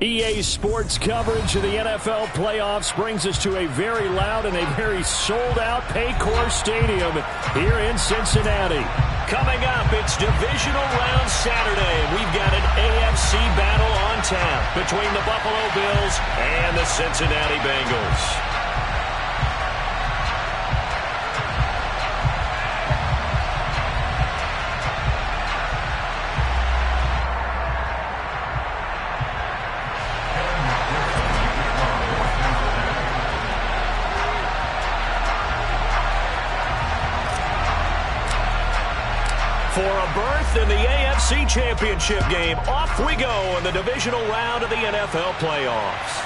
EA Sports coverage of the NFL playoffs brings us to a very loud and a very sold-out Paycor Stadium here in Cincinnati. Coming up, it's Divisional Round Saturday. We've got an AFC battle on tap between the Buffalo Bills and the Cincinnati Bengals. For a berth in the AFC Championship game, off we go in the divisional round of the NFL playoffs.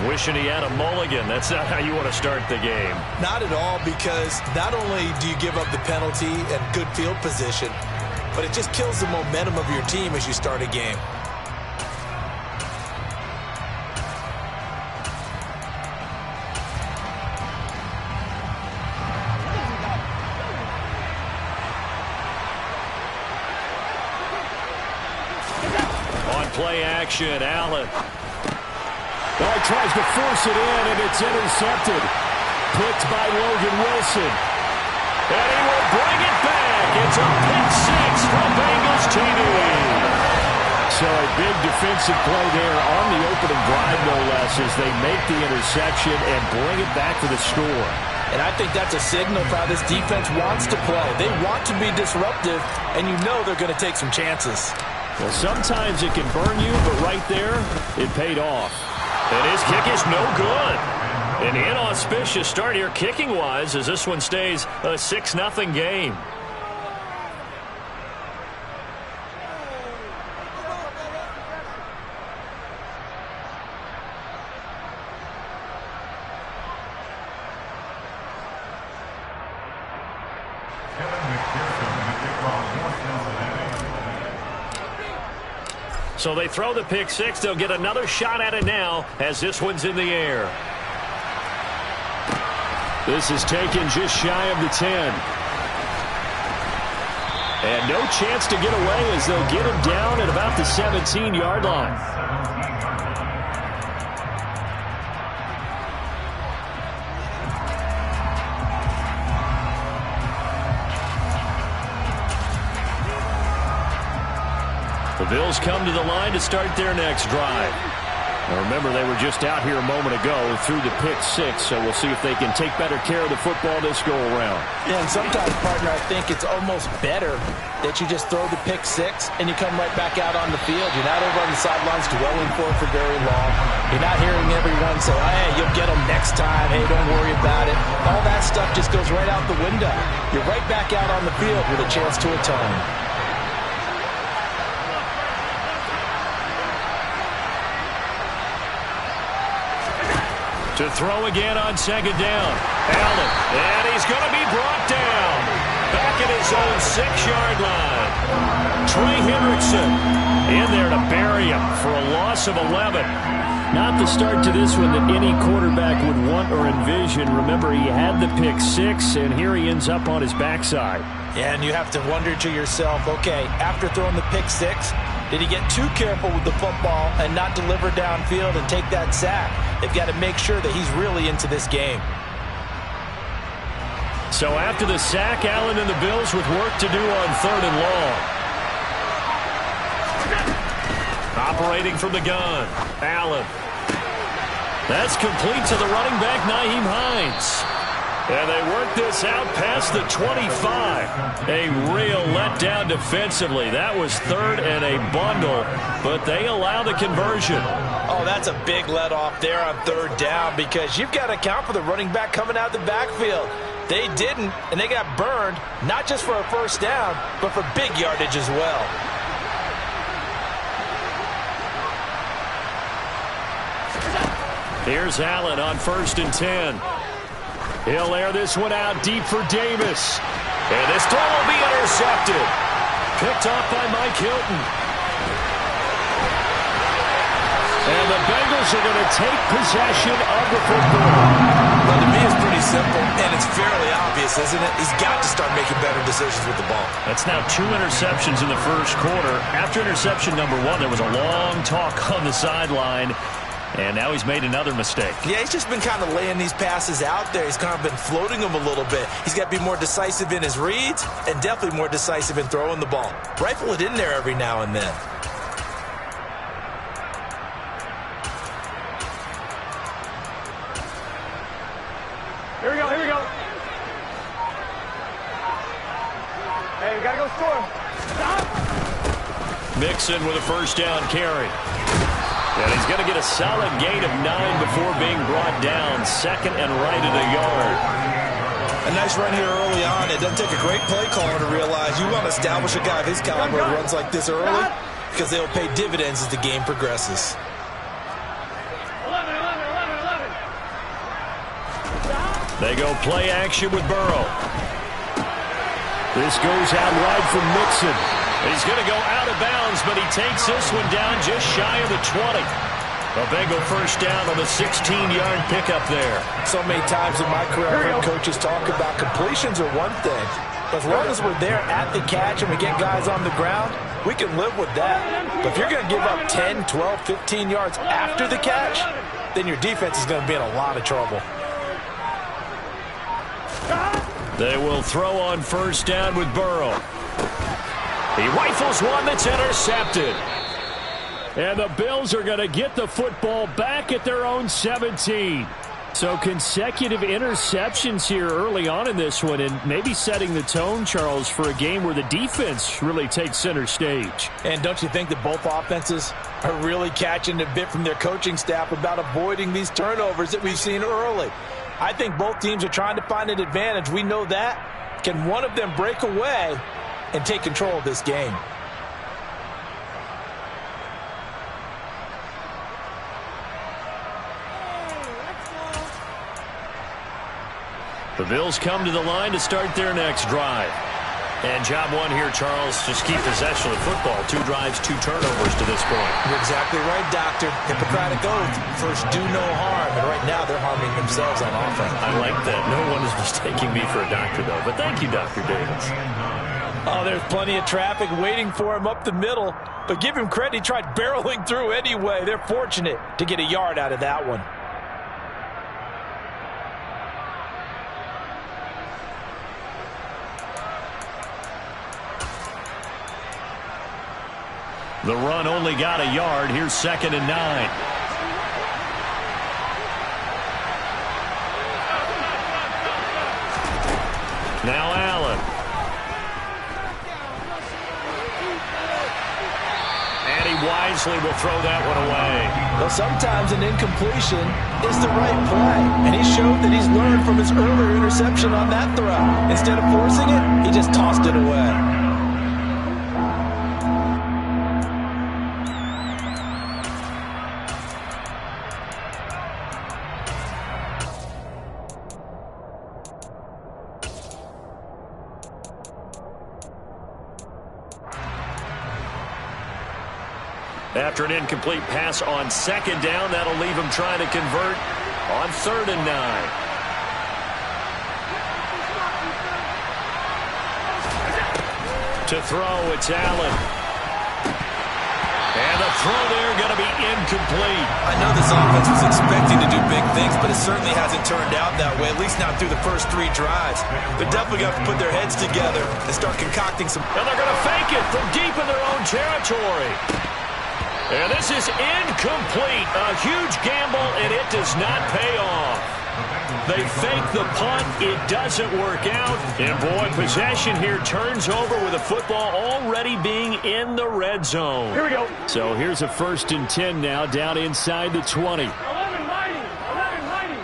Wishing he had a mulligan. That's not how you want to start the game. Not at all, because not only do you give up the penalty and good field position, but it just kills the momentum of your team as you start a game. Play action, Allen. Oh, he tries to force it in, and it's intercepted. Picked by Logan Wilson. And he will bring it back. It's a pick six for Bengals TV. So a big defensive play there on the opening drive, no less, as they make the interception and bring it back for the score. And I think that's a signal of how this defense wants to play. They want to be disruptive, and you know they're going to take some chances. Well, sometimes it can burn you, but right there, it paid off. And his kick is no good. An inauspicious start here kicking-wise as this one stays a 6-0 game. So they throw the pick six. They'll get another shot at it now as this one's in the air. This is taken just shy of the 10. And no chance to get away as they'll get him down at about the 17-yard line. The Bills come to the line to start their next drive. Now remember, they were just out here a moment ago through the pick six, so we'll see if they can take better care of the football this go-around. Yeah, and sometimes, partner, I think it's almost better that you just throw the pick six and you come right back out on the field. You're not over on the sidelines dwelling for very long. You're not hearing everyone say, oh, hey, you'll get them next time. Hey, don't worry about it. All that stuff just goes right out the window. You're right back out on the field with a chance to atone. To throw again on second down. Allen, and he's going to be brought down. Back at his own 6-yard line. Trey Hendrickson in there to bury him for a loss of 11. Not the start to this one that any quarterback would want or envision. Remember, he had the pick six, and here he ends up on his backside. Yeah, and you have to wonder to yourself, okay, after throwing the pick six, did he get too careful with the football and not deliver downfield and take that sack? They've got to make sure that he's really into this game. So after the sack, Allen and the Bills with work to do on 3rd and long. Operating from the gun, Allen. That's complete to the running back, Nyheim Hines. And they work this out past the 25. A real letdown defensively. That was 3rd and a bundle, but they allow the conversion. Oh, that's a big let off there on 3rd down, because you've got to account for the running back coming out the backfield. They didn't, and they got burned, not just for a 1st down, but for big yardage as well. Here's Allen on 1st and 10. He'll air this one out deep for Davis. And this throw will be intercepted. Picked off by Mike Hilton. And the Bengals are going to take possession of the football. Well, to me, it's pretty simple, and it's fairly obvious, isn't it? He's got to start making better decisions with the ball. That's now 2 interceptions in the first quarter. After interception number 1, there was a long talk on the sideline, and now he's made another mistake. Yeah, he's just been kind of laying these passes out there. He's kind of been floating them a little bit. He's got to be more decisive in his reads and definitely more decisive in throwing the ball. Rifle it in there every now and then. Here we go, here we go. Hey, we gotta go score. Stop! Mixon with a first down carry. And he's going to get a solid gain of 9 before being brought down. Second and right at a yard. A nice run here early on. It doesn't take a great play caller to realize you want to establish a guy of his caliber who runs like this early because they'll pay dividends as the game progresses. 11, 11, 11, 11. They go play action with Burrow. This goes out wide from Mixon. He's going to go out of bounds, but he takes this one down just shy of the 20. A Bengal first down on the 16-yard pickup there. So many times in my career, I've heard coaches talk about completions are one thing. As long as we're there at the catch and we get guys on the ground, we can live with that. But if you're going to give up 10, 12, 15 yards after the catch, then your defense is going to be in a lot of trouble. They will throw on first down with Burrow. He rifles one that's intercepted. And the Bills are going to get the football back at their own 17. So consecutive interceptions here early on in this one, and maybe setting the tone, Charles, for a game where the defense really takes center stage. And don't you think that both offenses are really catching a bit from their coaching staff about avoiding these turnovers that we've seen early? I think both teams are trying to find an advantage. We know that. Can one of them break away and take control of this game? The Bills come to the line to start their next drive. And job one here, Charles, just keep possession of the football. 2 drives, 2 turnovers to this point. You're exactly right, Doctor. Hippocratic oath. First, do no harm. And right now, they're harming themselves on offense. I like that. No one is mistaking me for a doctor, though. But thank you, Dr. Davis. Oh, there's plenty of traffic waiting for him up the middle. But give him credit, he tried barreling through anyway. They're fortunate to get a yard out of that one. The run only got a yard. Here's 2nd and 9. Now Allen. And he wisely will throw that one away. Well, sometimes an incompletion is the right play. And he showed that he's learned from his earlier interception on that throw. Instead of forcing it, he just tossed it away. After an incomplete pass on 2nd down, that'll leave him trying to convert on 3rd and 9. To throw, it's Allen. And the throw there going to be incomplete. I know this offense was expecting to do big things, but it certainly hasn't turned out that way, at least not through the first 3 drives. They're definitely going to have to put their heads together and start concocting some... And they're going to fake it from deep in their own territory. And this is incomplete. A huge gamble, and it does not pay off. They fake the punt. It doesn't work out. And, boy, possession here turns over with the football already being in the red zone. Here we go. So here's a 1st and 10 now down inside the 20. 11, mighty. 11, mighty.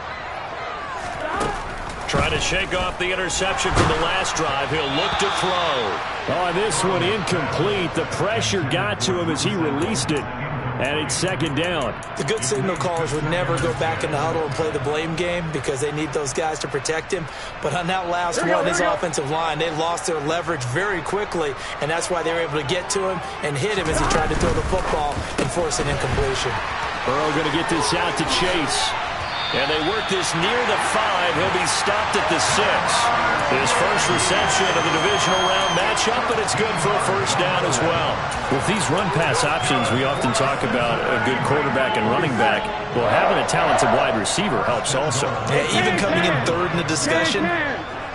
Trying to shake off the interception from the last drive. He'll look to throw. Oh, this one incomplete. The pressure got to him as he released it. And it's 2nd down. The good signal callers would never go back in the huddle and play the blame game because they need those guys to protect him. But on that last one, his offensive line, they lost their leverage very quickly, and that's why they were able to get to him and hit him as he tried to throw the football and force an incompletion. Burrow going to get this out to Chase. And they work this near the 5. He'll be stopped at the 6. His first reception of the divisional round matchup, but it's good for a first down as well. With these run-pass options, we often talk about a good quarterback and running back. Well, having a talented wide receiver helps also. Yeah, even coming in third in the discussion,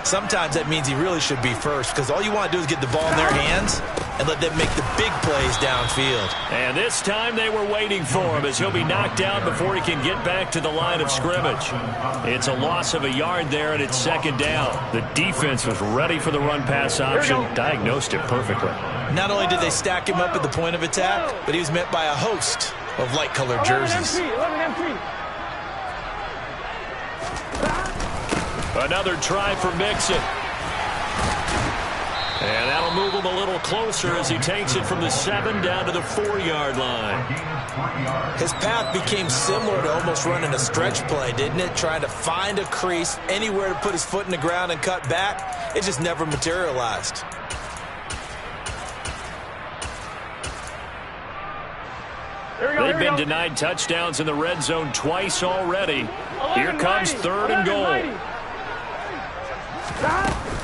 sometimes that means he really should be first, because all you want to do is get the ball in their hands and let them make the big plays downfield. And this time they were waiting for him as he'll be knocked down before he can get back to the line of scrimmage. It's a loss of a yard there, and it's second down. The defense was ready for the run-pass option, diagnosed it perfectly. Not only did they stack him up at the point of attack, but he was met by a host of light-colored jerseys. 11 empty. Another try for Mixon. And that'll move him a little closer as he takes it from the 7 down to the 4-yard line. His path became similar to almost running a stretch play, didn't it? Trying to find a crease, anywhere to put his foot in the ground and cut back. It just never materialized. They've been denied touchdowns in the red zone twice already. Here comes 3rd and goal.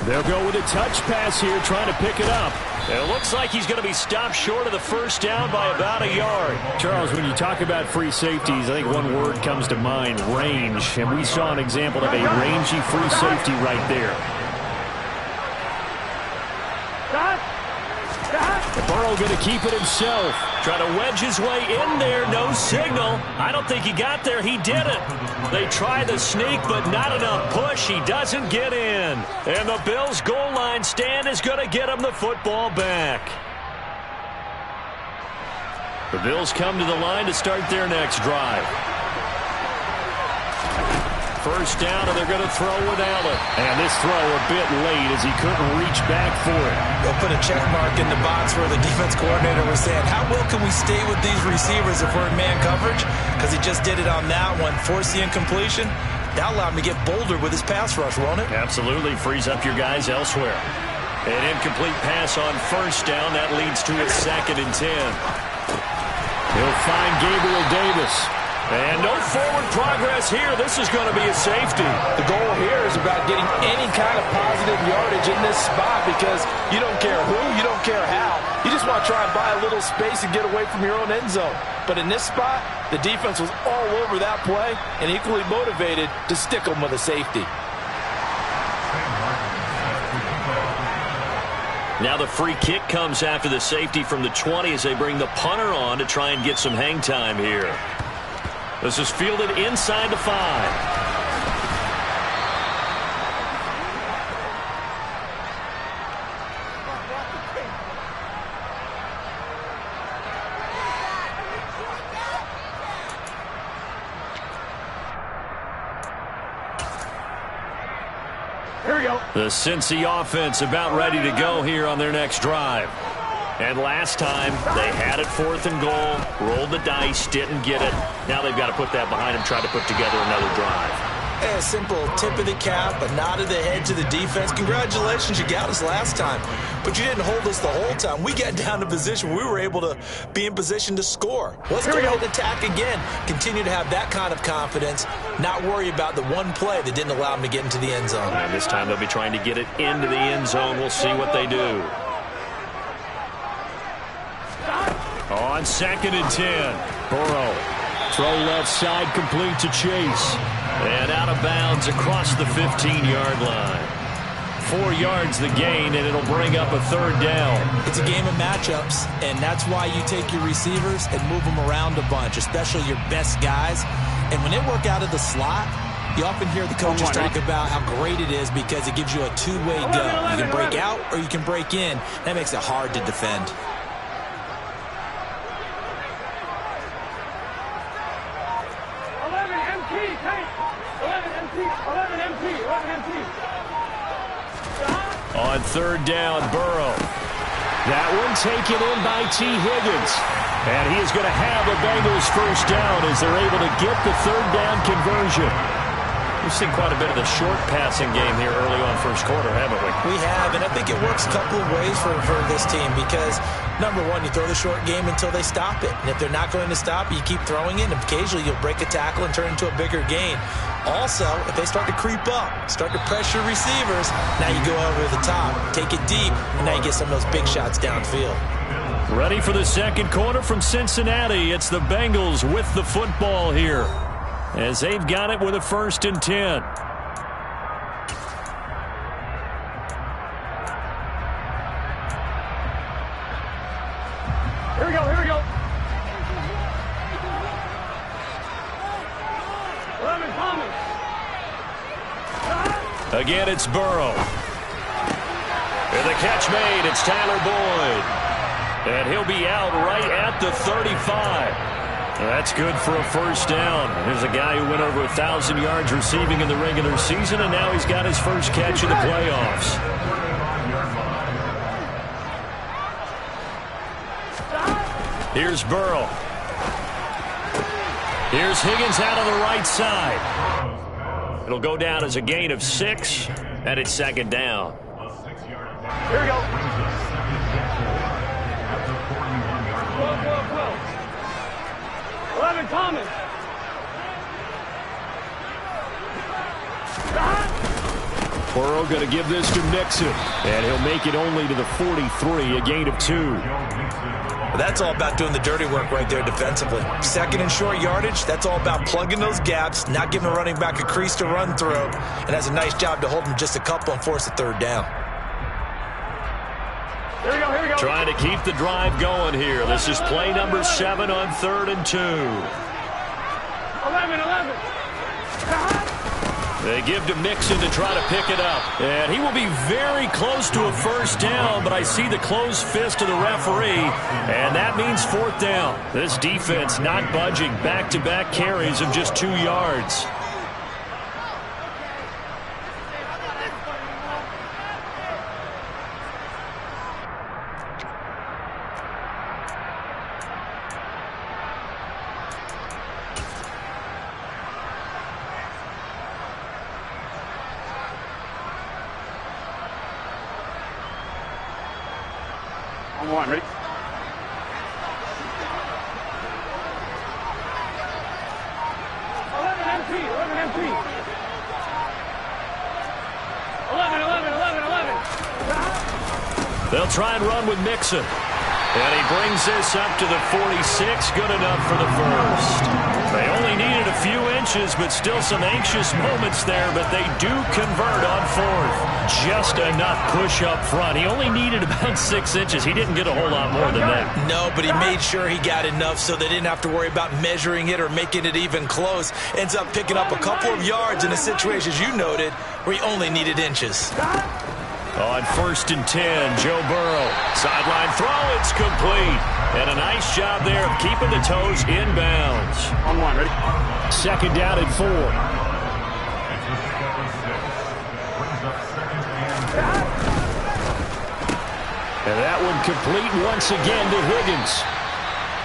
They'll go with a touch pass here, trying to pick it up. It looks like he's going to be stopped short of the first down by about a yard. Charles, when you talk about free safeties, I think one word comes to mind, range. And we saw an example of a rangy free safety right there. Burrow going to keep it himself. Trying to wedge his way in there. No signal. I don't think he got there. He didn't. They try the sneak, but not enough push. He doesn't get in. And the Bills' goal line stand is going to get him the football back. The Bills come to the line to start their next drive. First down, and they're going to throw with Allen. And this throw a bit late as he couldn't reach back for it. They'll put a check mark in the box where the defense coordinator was saying, how well can we stay with these receivers if we're in man coverage? Because he just did it on that one, force the incompletion. That'll allow him to get bolder with his pass rush, won't it? Absolutely. Frees up your guys elsewhere. An incomplete pass on first down. That leads to a 2nd and 10. He'll find Gabriel Davis. And no forward progress here. This is going to be a safety. The goal here is about getting any kind of positive yardage in this spot, because you don't care who, you don't care how. You just want to try and buy a little space and get away from your own end zone. But in this spot, the defense was all over that play and equally motivated to stick them with a safety. Now the free kick comes after the safety from the 20 as they bring the punter on to try and get some hang time here. This is fielded inside the 5. Here we go. The Cincy offense about ready to go here on their next drive. And last time, they had it 4th and goal, rolled the dice, didn't get it. Now they've got to put that behind them, try to put together another drive. A simple tip of the cap, a nod of the head to the defense. Congratulations, you got us last time. But you didn't hold us the whole time. We got down to position. We were able to be in position to score. Let's go ahead and attack again. Continue to have that kind of confidence, not worry about the one play that didn't allow them to get into the end zone. And this time they'll be trying to get it into the end zone. We'll see what they do. On 2nd and 10, Burrow. Throw left side, complete to Chase. And out of bounds across the 15-yard line. 4 yards the gain, and it'll bring up a 3rd down. It's a game of matchups, and that's why you take your receivers and move them around a bunch, especially your best guys. And when they work out of the slot, you often hear the coaches talk about how great it is because it gives you a two-way go. You can break out or you can break in. That makes it hard to defend. On 3rd down, Burrow. That one taken in by T. Higgins. And he is going to have the Bengals first down as they're able to get the 3rd down conversion. We've seen quite a bit of the short passing game here early on first quarter, haven't we? We have, and I think it works a couple of ways for this team because, number one, you throw the short game until they stop it. And if they're not going to stop it, you keep throwing it, and occasionally you'll break a tackle and turn it into a bigger gain. Also, if they start to creep up, start to pressure receivers, now you go over the top, take it deep, and now you get some of those big shots downfield. Ready for the second quarter from Cincinnati. It's the Bengals with the football here, as they've got it with a 1st and 10. Here we go, here we go. 11, Thomas. Again, it's Burrow. And the catch made. It's Tyler Boyd. And he'll be out right at the 35. That's good for a 1st down. There's a guy who went over 1,000 yards receiving in the regular season, and now he's got his first catch in the playoffs. Here's Burrow. Here's Higgins out on the right side. It'll go down as a gain of 6, and it's 2nd down. Here we go. 11, Thomas. Burrow going to give this to Mixon, and he'll make it only to the 43, a gain of 2. That's all about doing the dirty work right there defensively. 2nd and short yardage, that's all about plugging those gaps, not giving a running back a crease to run through, and has a nice job to hold him just a couple and force a 3rd down. Here we go, here we go. Trying to keep the drive going here. This is play number 7 on 3rd and 2. 11. They give to Mixon to try to pick it up. And he will be very close to a 1st down, but I see the closed fist of the referee, and that means 4th down. This defense not budging. Back-to-back carries of just 2 yards. On one, ready? 11 MT, 11 MT. 11. They'll try and run with Mixon. And he brings this up to the 46. Good enough for the 1st. They only needed a few inches, but still some anxious moments there, but they do convert on 4th. Just enough push up front. He only needed about 6 inches. He didn't get a whole lot more than that. No, but he made sure he got enough so they didn't have to worry about measuring it or making it even close. Ends up picking up a couple of yards in a situation, as you noted, where he only needed inches. On 1st and 10, Joe Burrow. Sideline throw, it's complete. And a nice job there of keeping the toes inbounds. On one, ready? 2nd down and 4. And that one complete once again to Higgins.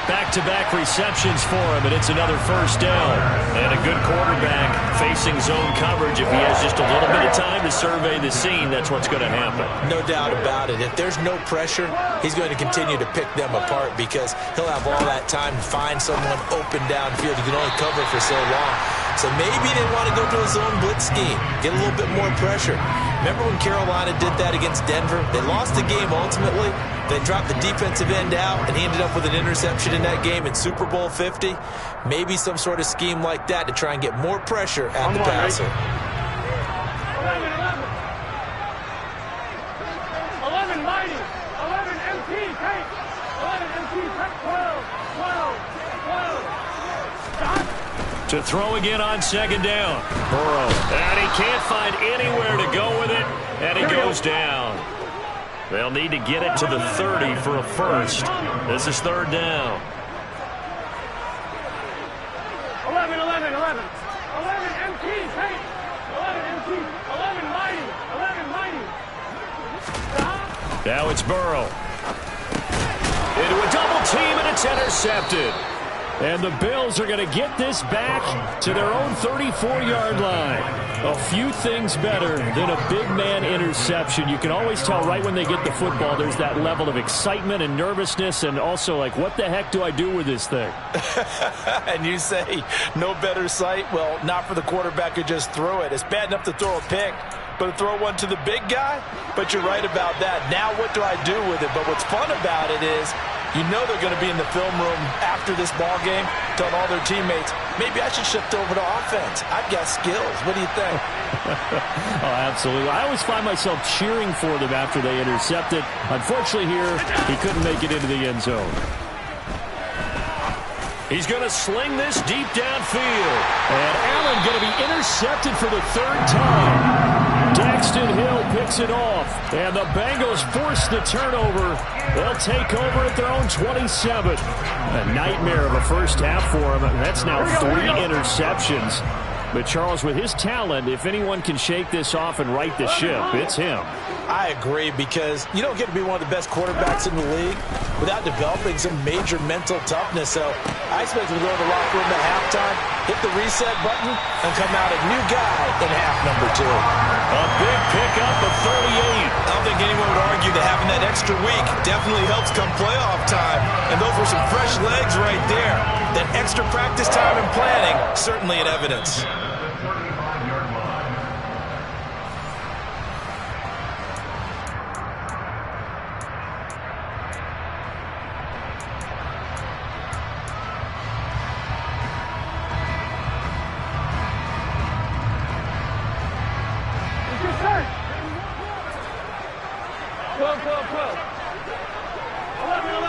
Back-to-back receptions for him, and it's another 1st down. And a good quarterback facing zone coverage. If he has just a little bit of time to survey the scene, that's what's going to happen. No doubt about it. If there's no pressure, he's going to continue to pick them apart because he'll have all that time to find someone open downfield. He can only cover for so long. So maybe they want to go to a zone blitz scheme, get a little bit more pressure. Remember when Carolina did that against Denver? They lost the game ultimately. They dropped the defensive end out, and he ended up with an interception in that game in Super Bowl 50. Maybe some sort of scheme like that to try and get more pressure at the passer. 11 mighty. 11 MT, take. 11 MT, take. 12. To throw again on 2nd down. Burrow. And he can't find anywhere to go with it, and he goes down. They'll need to get it to the 30 for a 1st. This is 3rd down. 11 MT, take. 11 MT, 11 mighty. 11 mighty. Stop. Now it's Burrow. Into a double team, and it's intercepted. And the Bills are going to get this back to their own 34-yard line. A few things better than a big man interception. You can always tell right when they get the football, there's that level of excitement and nervousness, and also like, what the heck do I do with this thing? And you say no better sight? Well, not for the quarterback who just threw it. It's bad enough to throw a pick, but to throw one to the big guy? But you're right about that. Now what do I do with it? But what's fun about it is you know they're going to be in the film room after this ball game telling all their teammates, maybe I should shift over to offense. I've got skills. What do you think? Oh, absolutely. I always find myself cheering for them after they intercept it. Unfortunately here, he couldn't make it into the end zone. He's going to sling this deep downfield. And Allen going to be intercepted for the third time. Daxton Hill picks it off, and the Bengals force the turnover. They'll take over at their own 27. A nightmare of a first half for him. That's now 3 interceptions. But Charles, with his talent, if anyone can shake this off and right the ship, it's him. I agree, because you don't get to be one of the best quarterbacks in the league without developing some major mental toughness. So I expect him to go to the locker room at halftime, hit the reset button, and come out a new guy in half number 2. A big pickup of 38. I don't think anyone would argue that having that extra week definitely helps come playoff time. And those were some fresh legs right there. That extra practice time and planning, certainly in evidence.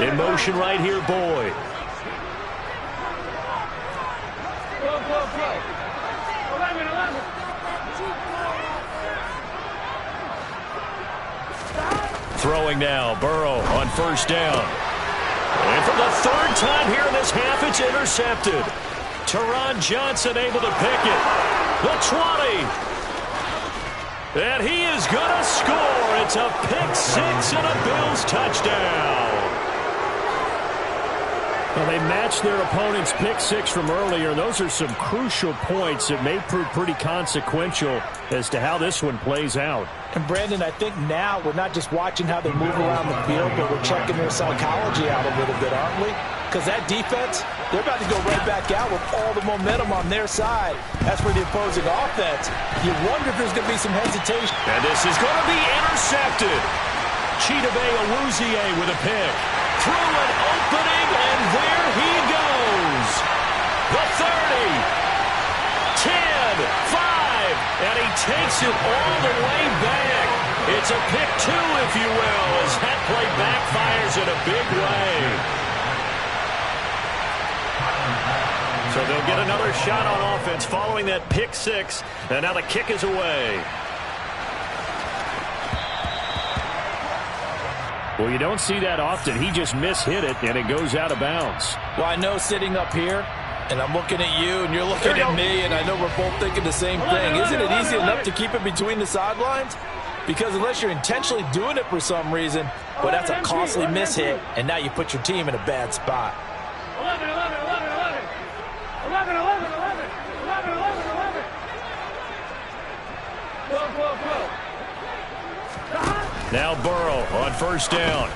In motion right here, Boyd. Throwing now, Burrow on first down. And for the third time here in this half, it's intercepted. Teron Johnson able to pick it. The 20. And he is going to score. It's a pick 6 and a Bills touchdown. Well, they matched their opponent's pick 6 from earlier. Those are some crucial points that may prove pretty consequential as to how this one plays out. And, Brandon, I think now we're not just watching how they move around the field, but we're checking their psychology out a little bit, aren't we? Because that defense, they're about to go right back out with all the momentum on their side. As for the opposing offense, you wonder if there's going to be some hesitation. And this is going to be intercepted. Chidobe Awuzie with a pick. Through an opening, and there he goes. The 30, 10, 5, and he takes it all the way back. It's a pick 2, if you will, as that play backfires in a big way. So they'll get another shot on offense following that pick 6, and now the kick is away. Well, you don't see that often. He just mishit it, and it goes out of bounds. Well, I know sitting up here, and I'm looking at you, and you're looking at me, and I know we're both thinking the same thing. Isn't it easy enough to keep it between the sidelines? Because unless you're intentionally doing it for some reason, well, that's a costly mishit, and now you put your team in a bad spot. 11, 11, 11, 11. 11, 11, 11. 11, 11, 11. 12, 12, 12. Now Burrow on first down.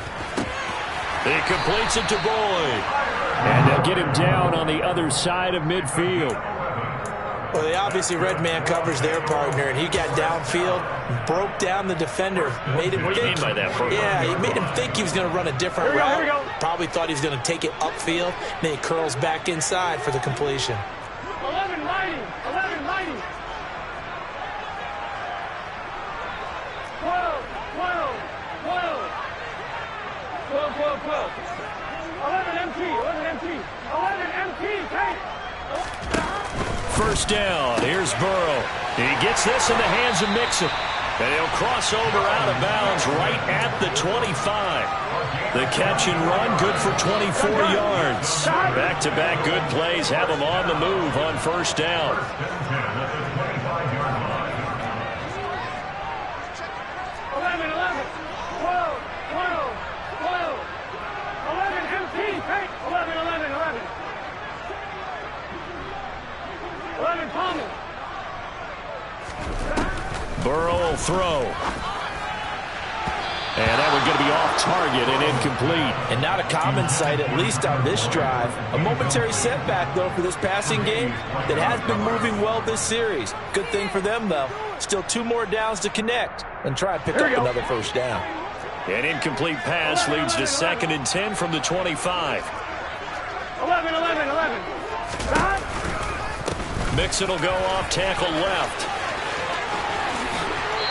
He completes it to Boyd. And they'll get him down on the other side of midfield. Well, they obviously read man coverage their partner, and he got downfield, broke down the defender, made him What do you mean by that, Burrow? Yeah, he made him think he was going to run a different route. Probably thought he was going to take it upfield, then he curls back inside for the completion. 11, mighty. 11, mighty. 12, 12, 12. 12, 12, 12. 11 MT, 11 MT. 11 MT, take. First down. Here's Burrow. He gets this in the hands of Mixon. And he'll cross over out of bounds right at the 25. The catch and run, good for 24 yards. Back-to-back good plays have him on the move on first down. 11, 11. 12, 12, 12. 11 MT, take. 11, 11, 11. Burrow will throw. And that one's going to be off target and incomplete. And not a common sight, at least on this drive. A momentary setback, though, for this passing game that has been moving well this series. Good thing for them, though. Still 2 more downs to connect and try and pick up another first down. An incomplete pass leads to 2nd and 10 from the 25. 11. Mixon will go off tackle left.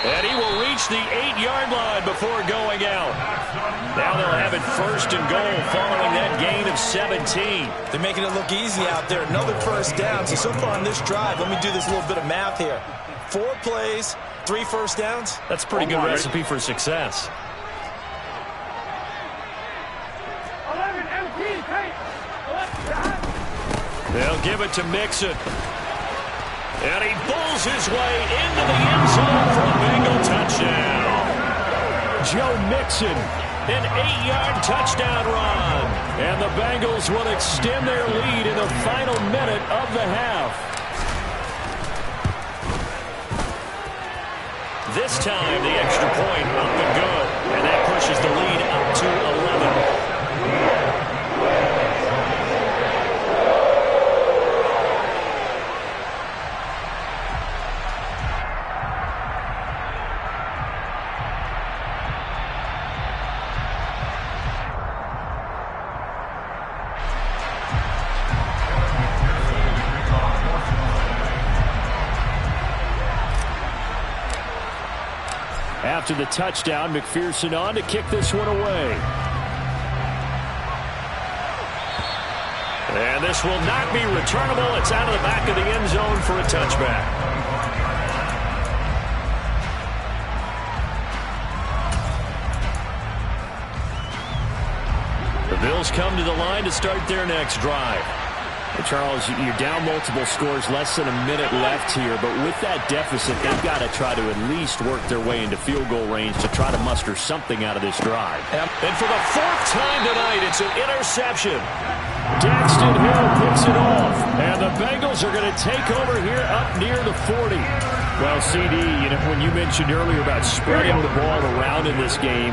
And he will reach the 8-yard line before going out. Now they'll have it 1st and goal following that gain of 17. They're making it look easy out there. Another first down. So far on this drive, let me do this little bit of math here. 4 plays, 3 first downs. That's a pretty good recipe for success. 11 MT, Tate. They'll give it to Mixon. And he bulls his way into the end zone for a Bengal touchdown. Joe Mixon, an 8-yard touchdown run. And the Bengals will extend their lead in the final minute of the half. This time, the extra point up and good. And that pushes the lead up to 11. After the touchdown, McPherson on to kick this one away. And this will not be returnable. It's out of the back of the end zone for a touchback. The Bills come to the line to start their next drive. Charles, you're down multiple scores, less than a minute left here, but with that deficit, they've got to try to at least work their way into field goal range to try to muster something out of this drive. And for the 4th time tonight, it's an interception. Daxton Hill picks it off, and the Bengals are going to take over here up near the 40. Well, CD, when you mentioned earlier about spreading the ball around in this game,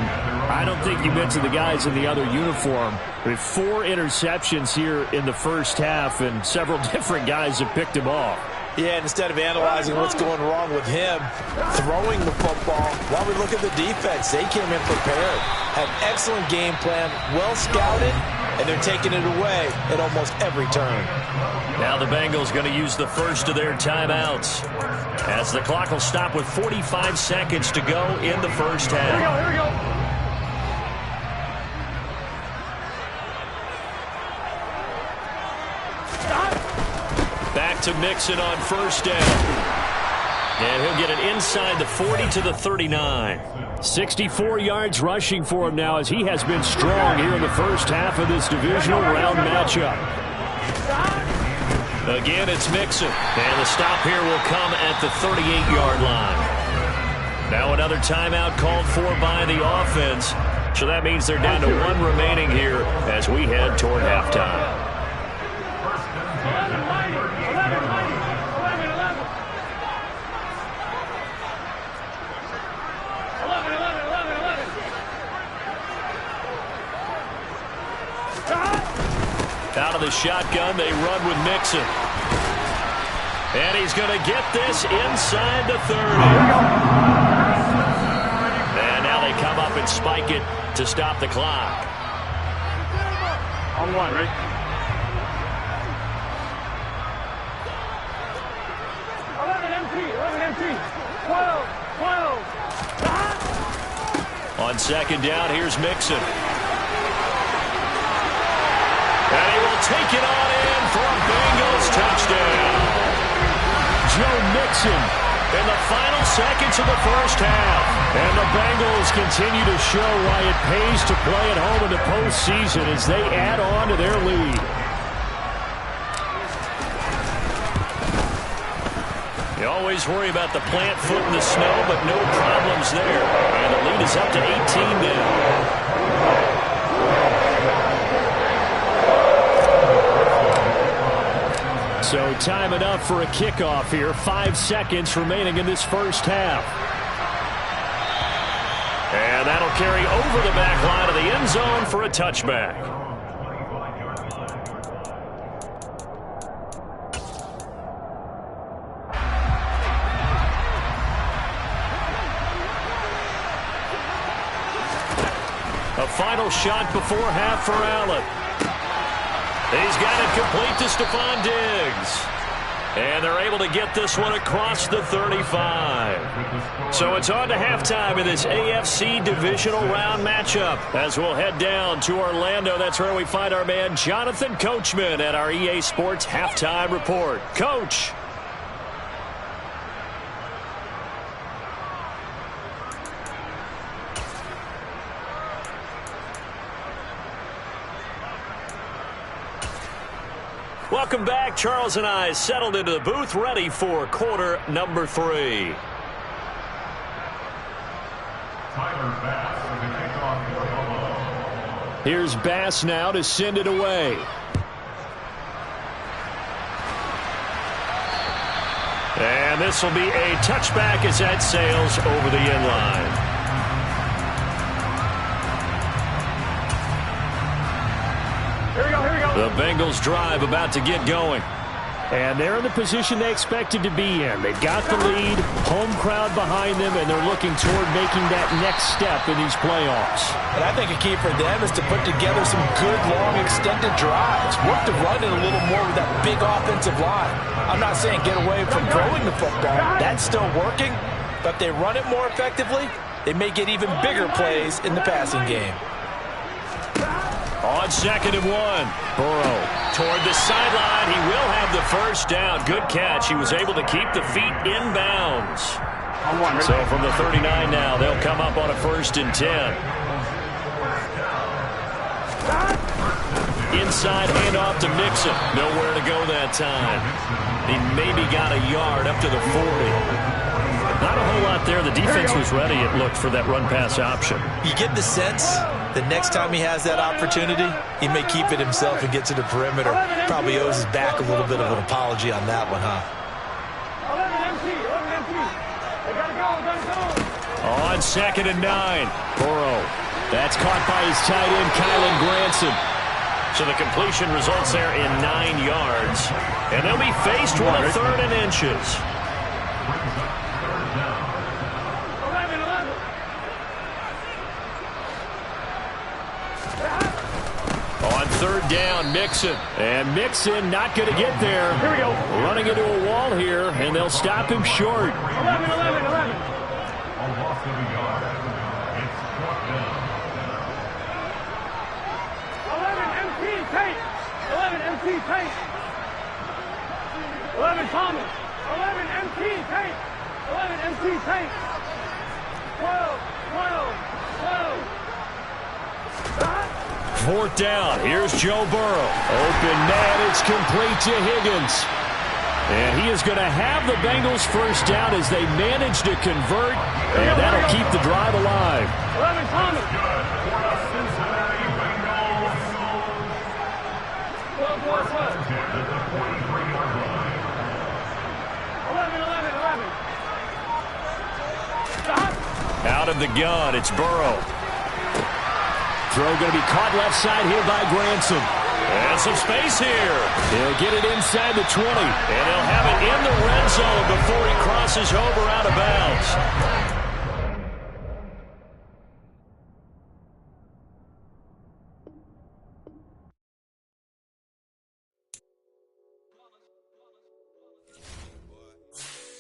I don't think you mentioned the guys in the other uniform. With 4 interceptions here in the first half, and several different guys have picked him off. Yeah, instead of analyzing what's going wrong with him, throwing the football, while we look at the defense, they came in prepared, had an excellent game plan, well scouted, and they're taking it away at almost every turn. Now the Bengals going to use the first of their timeouts, as the clock will stop with 45 seconds to go in the first half. Here we go. Back to Mixon on first down. And he'll get it inside the 40 to the 39. 64 yards rushing for him now, as he has been strong here in the first half of this divisional round matchup. Again, it's Mixon. And the stop here will come at the 38-yard line. Now another timeout called for by the offense. So that means they're down to 1 remaining here as we head toward halftime. 11. Out of the shotgun, they run with Mixon. And he's going to get this inside the 30. And now they come up and spike it to stop the clock. On 1, right? MT. 12. On second down, here's Mixon. And he will take it on in for a Bengals touchdown. Joe Mixon in the final seconds of the first half. And the Bengals continue to show why it pays to play at home in the postseason as they add on to their lead. You always worry about the plant foot in the snow, but no problems there. And the lead is up to 18 now. So time enough for a kickoff here. 5 seconds remaining in this first half. And that'll carry over the back line of the end zone for a touchback. A final shot before half for Allen. He's got it complete to Stephon Diggs. And they're able to get this one across the 35. So it's on to halftime in this AFC divisional round matchup. As we'll head down to Orlando, that's where we find our man Jonathan Coachman at our EA Sports Halftime Report. Coach. Welcome back. Charles and I settled into the booth, ready for quarter number 3. Here's Bass now to send it away. And this will be a touchback as that sails over the end line. The Bengals drive about to get going. And they're in the position they expected to be in. They've got the lead, home crowd behind them, and they're looking toward making that next step in these playoffs. And I think a key for them is to put together some good, long, extended drives. Work the run in a little more with that big offensive line. I'm not saying get away from throwing the football. That's still working. But if they run it more effectively, they may get even bigger plays in the passing game. On 2nd and 1, Burrow toward the sideline. He will have the first down. Good catch. He was able to keep the feet in bounds. So from the 39 now, they'll come up on a 1st and 10. Inside handoff to Mixon. Nowhere to go that time. He maybe got a yard up to the 40. Not a whole lot there. The defense was ready, it looked, for that run-pass option. You get the sense the next time he has that opportunity, he may keep it himself and get to the perimeter. Probably owes his back a little bit of an apology on that one, huh? 11 empty. They gotta go. On 2nd and 9, Burrow. That's caught by his tight end, Kylan Granson. So the completion results there in 9 yards. And they'll be faced with a 3rd and inches. On 3rd down, Mixon. And Mixon not going to get there. Here we go. Running into a wall here, and they'll stop him short. 11. MT tape. 11 Thomas. 11 MT tape. 11 MT tape. 12. 4th down. Here's Joe Burrow. Open man. It's complete to Higgins. And he is going to have the Bengals first down as they manage to convert. And that'll keep the drive alive. 11 Thomas. 11. Out of the gun, it's Burrow. Throw going to be caught left side here by Granson. And some space here. He'll get it inside the 20. And he'll have it in the red zone before he crosses over out of bounds.